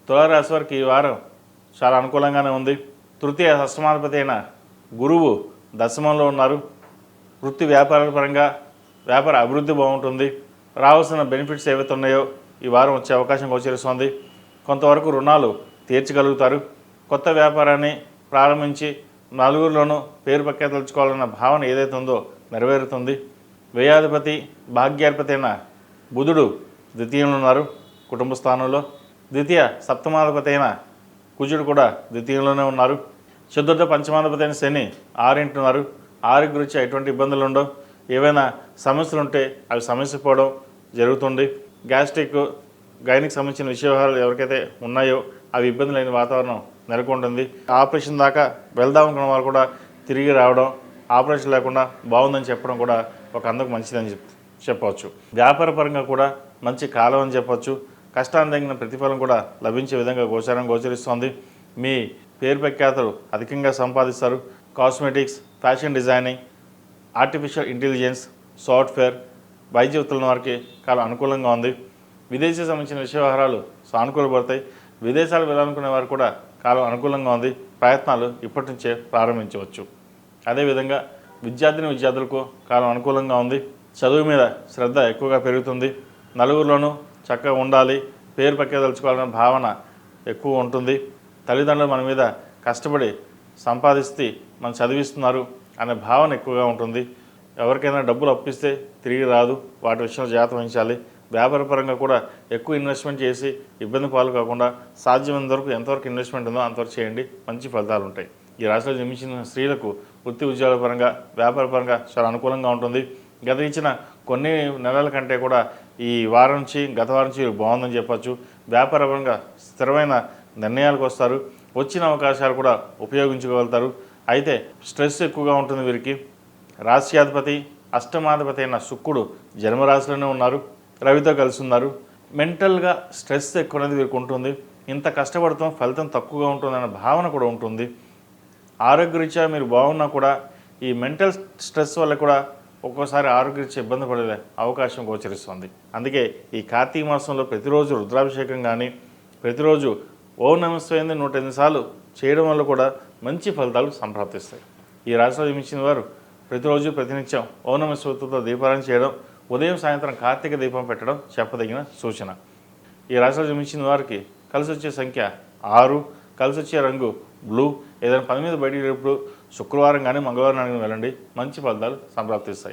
తులారాశి వారికి ఈ వారం చాలా అనుకూలంగానే ఉంది. తృతీయ షష్టమాధిపతి అయిన గురువు దశమంలో ఉన్నారు. వృత్తి వ్యాపారాల పరంగా వ్యాపార అభివృద్ధి బాగుంటుంది. రావాల్సిన బెనిఫిట్స్ ఏవైతే ఉన్నాయో ఈ వారం వచ్చే అవకాశం గోచరిస్తుంది. కొంతవరకు రుణాలు తీర్చగలుగుతారు. కొత్త వ్యాపారాన్ని ప్రారంభించి నలుగురిలోనూ పేరు ప్రఖ్యాతలుచుకోవాలన్న భావన ఏదైతే ఉందో నెరవేరుతుంది. వ్యయాధిపతి భాగ్యాధిపతి అయిన బుధుడు ద్వితీయంలో ఉన్నారు, కుటుంబ స్థానంలో. ద్వితీయ సప్తమాధిపతి అయిన కుజుడు కూడా ద్వితీయంలోనే ఉన్నారు. చతుర్థ పంచమాధిపతి అయిన శని ఆరింటున్నారు. ఆరోగ్య గురించి ఎటువంటి ఇబ్బందులు ఉండవు. ఏవైనా సమస్యలు ఉంటే అవి సమస్య పోవడం జరుగుతుంది. గ్యాస్ట్రిక్ గైనిక్ సంబంధించిన విషయాలు ఎవరికైతే ఉన్నాయో అవి ఇబ్బంది లేని వాతావరణం నెలకొంటుంది. ఆపరేషన్ దాకా వెళ్దాం అనుకున్న వారు కూడా తిరిగి రావడం, ఆపరేషన్ లేకుండా బాగుందని చెప్పడం కూడా ఒక అందుకు మంచిదని చెప్పవచ్చు. వ్యాపార పరంగా కూడా మంచి కాలం అని చెప్పవచ్చు. కష్టాన్ని తగిన ప్రతిఫలం కూడా లభించే విధంగా గోచరిస్తోంది. మీ పేరు ప్రఖ్యాతలు అధికంగా సంపాదిస్తారు. Cosmetics, fashion designing, artificial intelligence, software, వైద్య వృత్తుల వారికి కాలం అనుకూలంగా ఉంది. విదేశీ సంబంధించిన వ్యవహారాలు సానుకూలపడతాయి. విదేశాలు వెళ్ళాలనుకునే వారు కూడా కాలం అనుకూలంగా ఉంది. ప్రయత్నాలు ఇప్పటి నుంచే ప్రారంభించవచ్చు. అదేవిధంగా విద్యార్థులకు కాలం అనుకూలంగా ఉంది. చదువు మీద శ్రద్ధ ఎక్కువగా పెరుగుతుంది. నలుగురిలోనూ చక్కగా ఉండాలి, పేరు ప్రఖ్యాతలుచుకోవాలనే భావన ఎక్కువ ఉంటుంది. తల్లిదండ్రులు మన మీద కష్టపడి సంపాదిస్తే మనం చదివిస్తున్నారు అనే భావన ఎక్కువగా ఉంటుంది. ఎవరికైనా డబ్బులు అప్పిస్తే తిరిగి రాదు, వాటి విషయంలో జాగ్రత్త వహించాలి. వ్యాపారపరంగా కూడా ఎక్కువ ఇన్వెస్ట్మెంట్ చేసి ఇబ్బంది పాలు కాకుండా సాధ్యమైనంత వరకు ఎంతవరకు ఇన్వెస్ట్మెంట్ ఉందో అంతవరకు చేయండి, మంచి ఫలితాలు ఉంటాయి. ఈ రాశిలో జన్మించిన స్త్రీలకు వృత్తి ఉద్యోగాల పరంగా వ్యాపార పరంగా చాలా అనుకూలంగా ఉంటుంది. గత ఇచ్చిన కొన్ని నెలల కంటే కూడా ఈ వారం నుంచి గత వారం నుంచి బాగుందని చెప్పచ్చు. వ్యాపారపరంగా స్థిరమైన నిర్ణయాలకు వస్తారు. వచ్చిన అవకాశాలు కూడా ఉపయోగించుకోగలుగుతారు. అయితే స్ట్రెస్ ఎక్కువగా ఉంటుంది వీరికి. రాశ్యాధిపతి అష్టమాధిపతి అయిన శుక్రుడు జన్మరాశిలోనే ఉన్నారు, రవితో కలిసి ఉన్నారు. మెంటల్గా స్ట్రెస్ ఎక్కువ అనేది వీరికి ఉంటుంది. ఇంత కష్టపడతాం, ఫలితం తక్కువగా ఉంటుందన్న భావన కూడా ఉంటుంది. ఆరోగ్యరీత్యా మీరు బాగున్నా కూడా ఈ మెంటల్ స్ట్రెస్ వల్ల కూడా ఒక్కోసారి ఆరోగ్యరీత్యా ఇబ్బంది పడే అవకాశం గోచరిస్తుంది. అందుకే ఈ కార్తీక మాసంలో ప్రతిరోజు రుద్రాభిషేకం కానీ ప్రతిరోజు ఓం నమస్తే 108 సార్లు చేయడం వల్ల కూడా మంచి ఫలితాలు సంప్రాప్తిస్తాయి. ఈ రాశిలో జన్మించిన వారు ప్రతిరోజు ప్రతినిత్యం ఓం నమస్తే దీపారాయణ చేయడం, ఉదయం సాయంత్రం కార్తీక దీపం పెట్టడం చెప్పదగిన సూచన. ఈ రాశిలో జన్మించిన వారికి కలిసి వచ్చే సంఖ్య 6, కలిసి వచ్చే రంగు బ్లూ. ఏదైనా పని మీద బయటికి వెళ్ళినప్పుడు శుక్రవారం కానీ మంగళవారం కానీ వెళ్ళండి, మంచి ఫలితాలు సంప్రాప్తిస్తాయి.